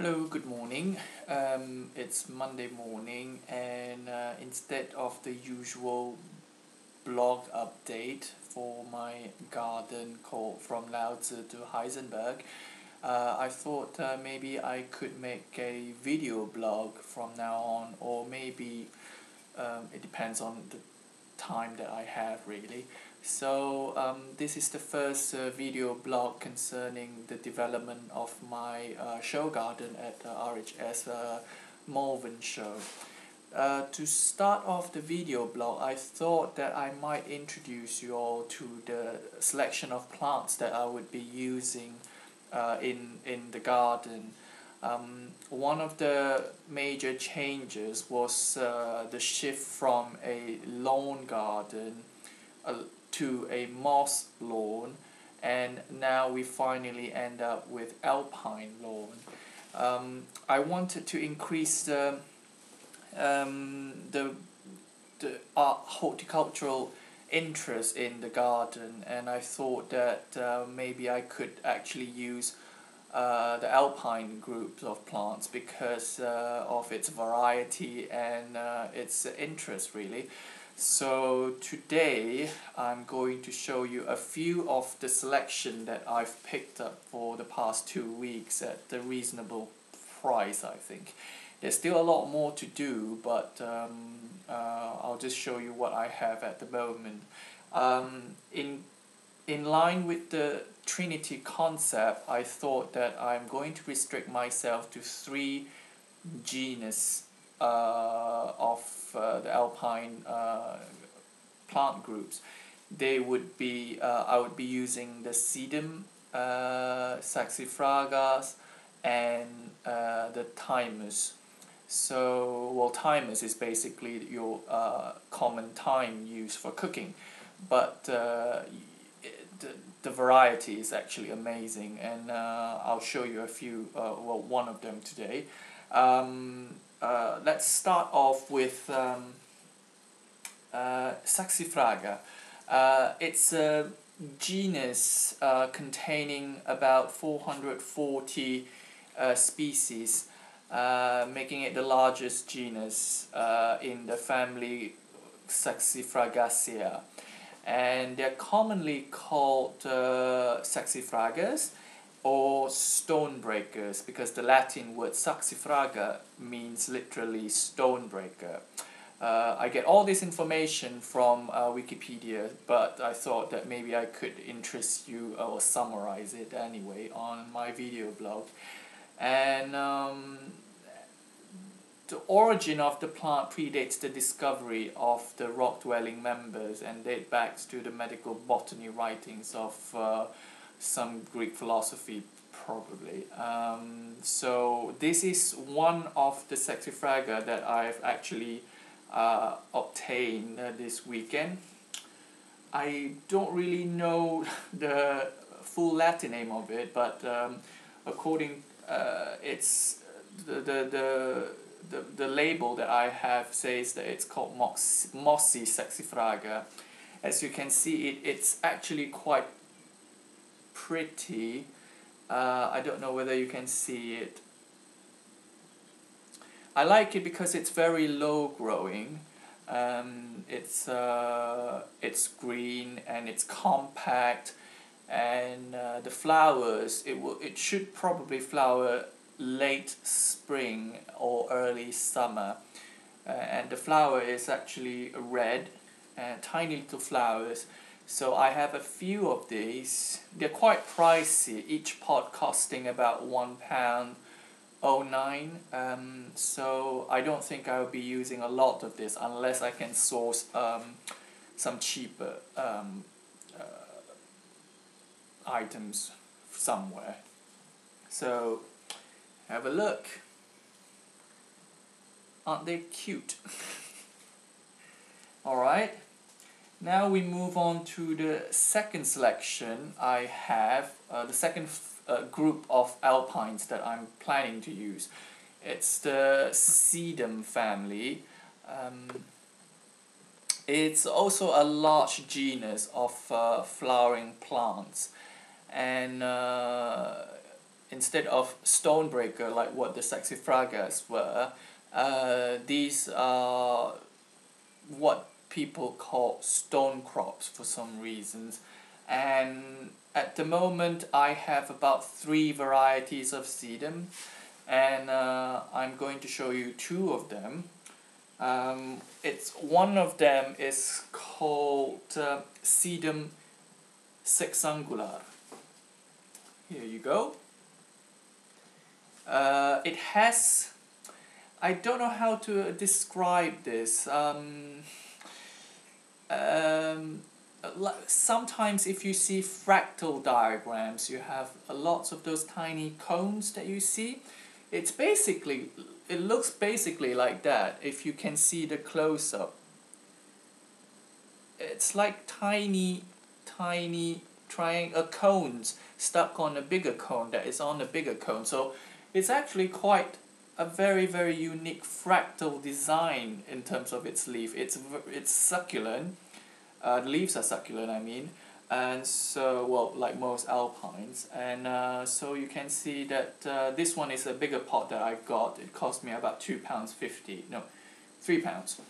Hello, good morning. It's Monday morning, and instead of the usual blog update for my garden called From Laozi to Heisenberg, I thought maybe I could make a video blog from now on, or maybe it depends on the time that I have really. So this is the first video blog concerning the development of my show garden at RHS Malvern show. To start off the video blog, I thought that I might introduce you all to the selection of plants that I would be using in the garden. One of the major changes was the shift from a lawn garden to a moss lawn, and now we finally end up with alpine lawn. I wanted to increase the horticultural interest in the garden, and I thought that maybe I could actually use the alpine groups of plants because of its variety and its interest really. So today I'm going to show you a few of the selection that I've picked up for the past 2 weeks at a reasonable price, I think. There's still a lot more to do, but I'll just show you what I have at the moment. In line with the Trinity concept, I thought that I'm going to restrict myself to 3 genus of the alpine plant groups. They would be I would be using the sedum, saxifragas, and the thymus. So, well, thymus is basically your common thyme used for cooking, but the variety is actually amazing, and I'll show you a few, well, one of them today. Let's start off with Saxifraga. It's a genus containing about 440 species, making it the largest genus in the family Saxifragaceae. And they're commonly called saxifragas or stonebreakers because the Latin word saxifraga means literally stonebreaker. I get all this information from Wikipedia, but I thought that maybe I could interest you or summarize it anyway on my video blog. And the origin of the plant predates the discovery of the rock-dwelling members and date back to the medical botany writings of some Greek philosophy, probably. So this is one of the Saxifraga that I've actually obtained this weekend. I don't really know the full Latin name of it, but according it's the label that I have says that it's called mossy saxifraga. As you can see, it's actually quite pretty. I don't know whether you can see it. I like it because it's very low growing. It's green and it's compact, and the flowers, it should probably flower late spring or early summer, and the flower is actually red and tiny little flowers. So I have a few of these. They're quite pricey, each pot costing about £1.09. So I don't think I'll be using a lot of this unless I can source some cheaper items somewhere. So have a look. Aren't they cute? Alright, now we move on to the second selection. I have the second group of alpines that I'm planning to use. It's the sedum family. It's also a large genus of flowering plants, and instead of stonebreaker like what the saxifragas were, these are what people call stone crops for some reasons. And at the moment I have about 3 varieties of sedum, and I'm going to show you 2 of them. It's one of them is called sedum sexangular. Here you go. It has, I don't know how to describe this. Sometimes if you see fractal diagrams, you have lots of those tiny cones that you see. It looks basically like that if you can see the close-up. It's like tiny cones stuck on a bigger cone that is on a bigger cone. So it's actually quite a very unique fractal design in terms of its leaf. It's succulent. The leaves are succulent, I mean, and so, well, like most alpines, and so you can see that this one is a bigger pot that I got. It cost me about £2.50, no, £3.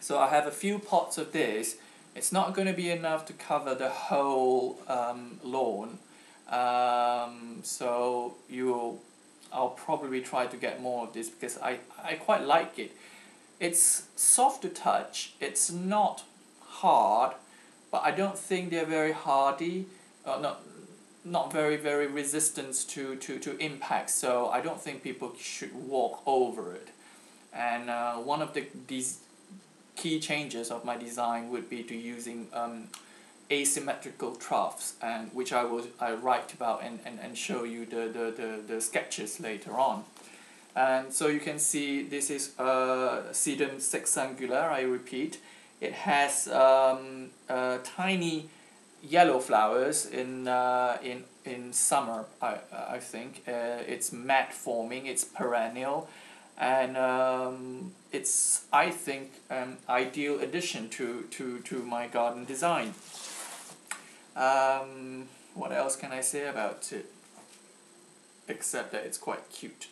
So I have a few pots of this. It's not going to be enough to cover the whole lawn, so I'll probably try to get more of this because I quite like it. It's soft to touch. It's not hard, but I don't think they're very hardy, not very resistant to impact, so I don't think people should walk over it. And one of these key changes of my design would be to using asymmetrical troughs, and which I write about and show you the sketches later on. And so you can see this is sedum sexangular, I repeat. It has tiny yellow flowers in summer, I think. It's mat forming, it's perennial, and it's, I think, an ideal addition to my garden design. What else can I say about it? Except that it's quite cute.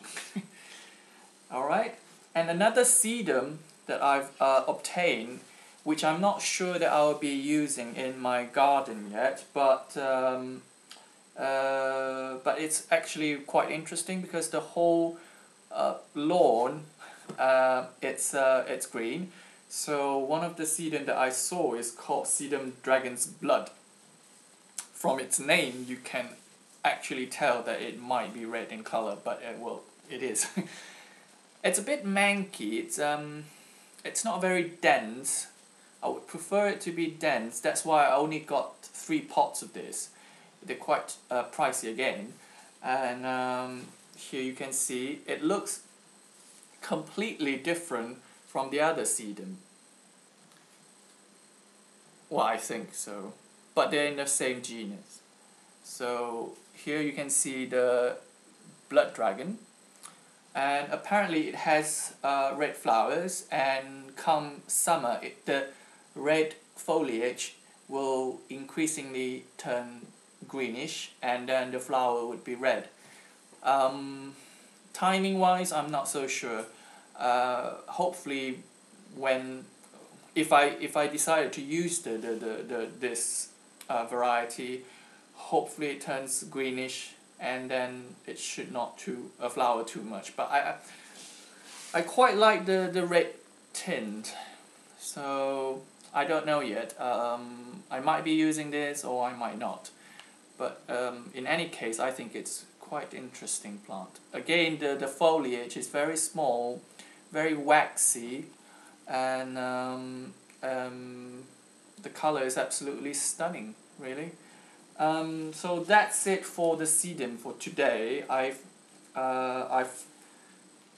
Alright, and another sedum that I've obtained, which I'm not sure that I'll be using in my garden yet, but it's actually quite interesting because the whole lawn, it's green. So one of the sedum that I saw is called sedum dragon's blood. From its name, you can actually tell that it might be red in color, but well, it is. It's a bit manky. It's not very dense. I would prefer it to be dense. That's why I only got 3 pots of this. They're quite pricey again. And here you can see it looks completely different from the other sedum. Well, I think so. But they're in the same genus. So here you can see the blood dragon. And apparently it has red flowers, and come summer the red foliage will increasingly turn greenish, and then the flower would be red. Timing wise, I'm not so sure. Hopefully if I decided to use this variety, hopefully it turns greenish, and then it should not flower too much. But I quite like the red tint, so I don't know yet. I might be using this or I might not, but in any case I think it's quite interesting plant. Again, the foliage is very small, very waxy, and the color is absolutely stunning, really. So that's it for the sedum for today.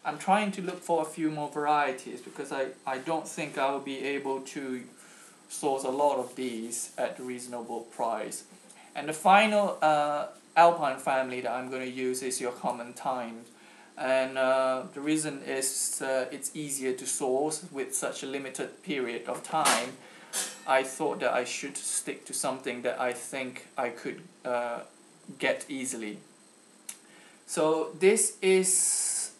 I'm trying to look for a few more varieties because I don't think I will be able to source a lot of these at a reasonable price. And the final alpine family that I'm going to use is your common thyme. And the reason is it's easier to source with such a limited period of time. I thought that I should stick to something that I think I could get easily. So this is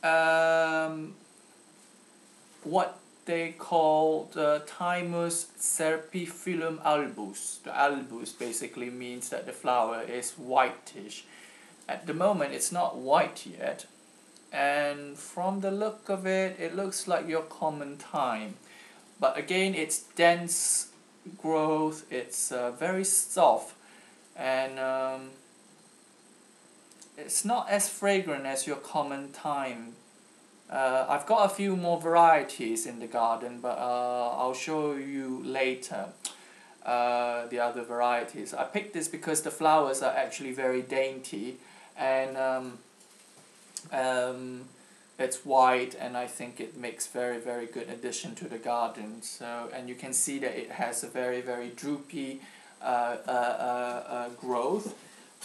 what they call the Thymus serpifilum albus. The albus basically means that the flower is whitish. At the moment it's not white yet, and from the look of it, it looks like your common thyme. But again, it's dense growth, it's very soft, and it's not as fragrant as your common thyme. I've got a few more varieties in the garden, but I'll show you later the other varieties. I picked this because the flowers are actually very dainty, and it's white, and I think it makes very good addition to the garden. So, and you can see that it has a very droopy growth,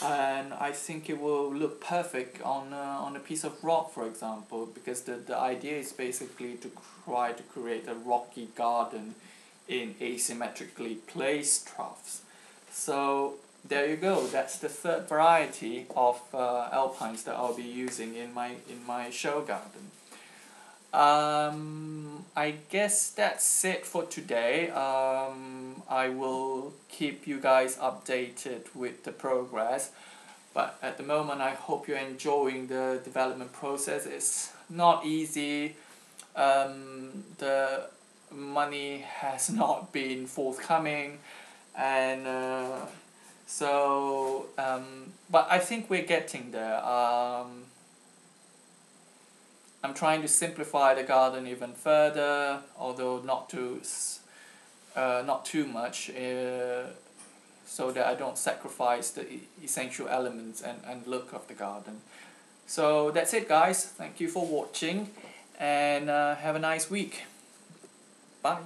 and I think it will look perfect on a piece of rock, for example, because the idea is basically to try to create a rocky garden in asymmetrically placed troughs. So there you go. That's the third variety of alpines that I'll be using in my show garden. I guess that's it for today. I will keep you guys updated with the progress, but at the moment I hope you're enjoying the development process. It's not easy. The money has not been forthcoming, and but I think we're getting there. I'm trying to simplify the garden even further, although not too much, so that I don't sacrifice the essential elements and look of the garden. So that's it, guys. Thank you for watching, and have a nice week. Bye.